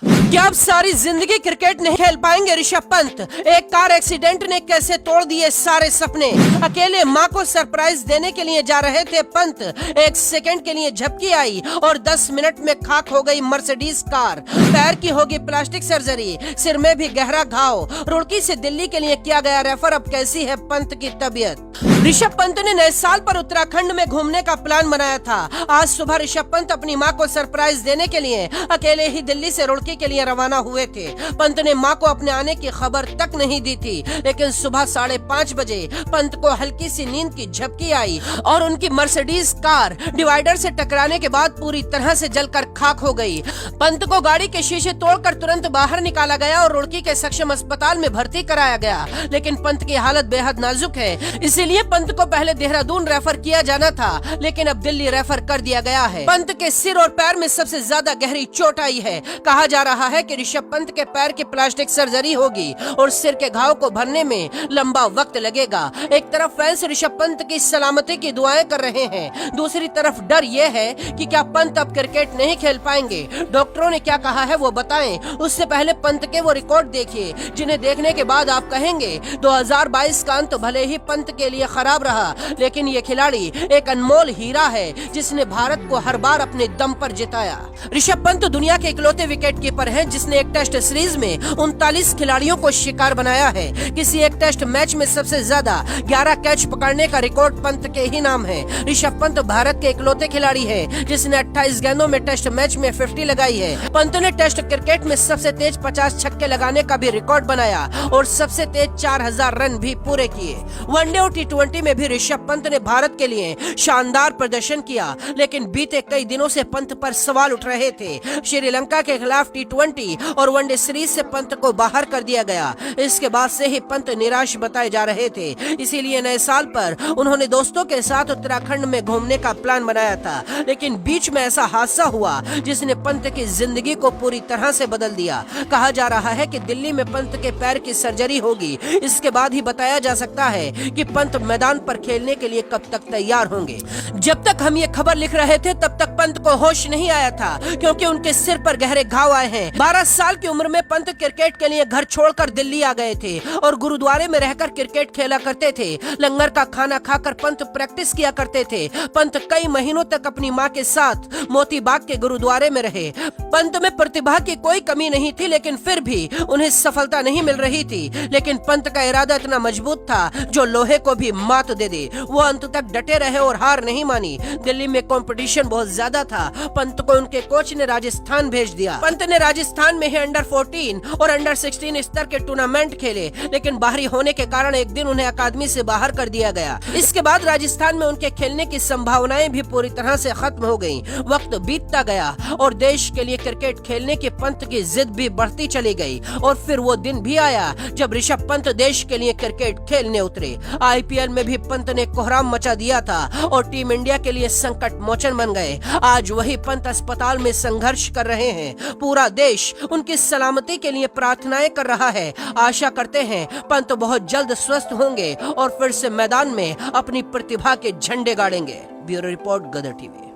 क्या अब सारी जिंदगी क्रिकेट नहीं खेल पाएंगे ऋषभ पंत? एक कार एक्सीडेंट ने कैसे तोड़ दिए सारे सपने। अकेले मां को सरप्राइज देने के लिए जा रहे थे पंत, एक सेकंड के लिए झपकी आई और 10 मिनट में खाक हो गई मर्सिडीज कार। पैर की होगी प्लास्टिक सर्जरी, सिर में भी गहरा घाव। रुड़की से दिल्ली के लिए किया गया रेफर। अब कैसी है पंत की तबीयत? ऋषभ पंत ने नए साल पर उत्तराखंड में घूमने का प्लान बनाया था। आज सुबह ऋषभ पंत अपनी मां को सरप्राइज देने के लिए अकेले ही दिल्ली से रुड़की के लिए रवाना हुए थे। पंत ने मां को अपने आने की खबर तक नहीं दी थी, लेकिन सुबह 5:30 बजे पंत को हल्की सी नींद की झपकी आई और उनकी मर्सिडीज कार डिवाइडर से टकराने के बाद पूरी तरह से जलकर खाक हो गई। पंत को गाड़ी के शीशे तोड़कर तुरंत बाहर निकाला गया और रुड़की के सक्षम अस्पताल में भर्ती कराया गया, लेकिन पंत की हालत बेहद नाजुक है। इसीलिए पंत को पहले देहरादून रेफर किया जाना था, लेकिन अब दिल्ली रेफर कर दिया गया है। पंत के सिर और पैर में सबसे ज्यादा गहरी चोट आई है। कहा जा रहा है कि ऋषभ पंत के पैर की प्लास्टिक सर्जरी होगी और सिर के घाव को भरने में लंबा वक्त लगेगा। एक तरफ फैंस ऋषभ पंत की सलामती की दुआएं कर रहे हैं, दूसरी तरफ डर ये है कि क्या पंत अब क्रिकेट नहीं खेल पाएंगे। डॉक्टरों ने क्या कहा है वो बताएं, उससे पहले पंत के वो रिकॉर्ड देखिए जिन्हें देखने के बाद आप कहेंगे 2022 का अंत भले ही पंत के लिए खराब रहा, लेकिन ये खिलाड़ी एक अनमोल हीरा है जिसने भारत को हर बार अपने दम पर जिताया। ऋषभ पंत दुनिया के इकलौते विकेट कीपर हैं जिसने एक टेस्ट सीरीज में 39 खिलाड़ियों को शिकार बनाया है। किसी एक टेस्ट मैच में सबसे ज्यादा 11 कैच पकड़ने का रिकॉर्ड पंत के ही नाम है। ऋषभ पंत भारत के इकलौते खिलाड़ी है जिसने 28 गेंदों में टेस्ट मैच में 50 लगाई है। पंत ने टेस्ट क्रिकेट में सबसे तेज 50 छक्के लगाने का भी रिकॉर्ड बनाया और सबसे तेज 4000 रन भी पूरे किए। वनडे और टी20 में भी ऋषभ पंत ने भारत के लिए शानदार प्रदर्शन किया, लेकिन बीते कई दिनों से पंत पर सवाल उठ रहे थे। श्रीलंका के खिलाफ टी20 और वनडे सीरीज से पंत को बाहर कर दिया गया। इसके बाद से ही पंत निराश बताए जा रहे थे, इसीलिए नए साल पर उन्होंने दोस्तों के साथ उत्तराखंड में घूमने का प्लान बनाया था, लेकिन बीच में ऐसा हादसा हुआ जिसने पंत की जिंदगी को पूरी तरह से बदल दिया। कहा जा रहा है कि दिल्ली में पंत के पैर की सर्जरी होगी, इसके बाद ही बताया जा सकता है कि पंत मैदान पर खेलने के लिए कब तक तैयार होंगे। जब तक हम ये खबर लिख रहे थे तब तक पंत को होश नहीं आया था, क्योंकि उनके सिर पर गहरे घाव आए हैं। 12 साल की उम्र में पंत क्रिकेट के लिए घर छोड़कर दिल्ली आ गए थे और गुरुद्वारे में रहकर क्रिकेट खेला करते थे। लंगर का खाना खाकर पंत प्रैक्टिस किया करते थे। पंत कई महीनों तक अपनी मां के साथ मोती बाग के गुरुद्वारे में रहे। पंत में प्रतिभा की कोई कमी नहीं थी, लेकिन फिर भी उन्हें सफलता नहीं मिल रही थी। लेकिन पंत का इरादा इतना मजबूत था जो लोहे को भी मात दे दे। वो अंत तक डटे रहे और हार नहीं मानी। दिल्ली में कंपटीशन बहुत ज्यादा था। पंत को उनके कोच ने राजस्थान भेज दिया। पंत ने राजस्थान में ही अंडर 14 और अंडर 16 स्तर के टूर्नामेंट खेले, लेकिन बाहरी होने के कारण एक दिन उन्हें अकादमी से बाहर कर दिया गया। इसके बाद राजस्थान में उनके खेलने की संभावनाएं भी पूरी तरह से खत्म हो गयी। वक्त बीतता गया और देश के लिए क्रिकेट खेलने की पंत की जिद भी बढ़ती चली गई। और फिर वो दिन भी आया जब ऋषभ पंत देश के लिए क्रिकेट खेलने उतरे। IPL में भी पंत ने कोहराम मचा दिया था और टीम इंडिया के लिए संकट मोचन बन गए। आज वही पंत अस्पताल में संघर्ष कर रहे हैं। पूरा देश उनकी सलामती के लिए प्रार्थनाएं कर रहा है। आशा करते हैं पंत बहुत जल्द स्वस्थ होंगे और फिर से मैदान में अपनी प्रतिभा के झंडे गाड़ेंगे। ब्यूरो रिपोर्ट, गदर टीवी।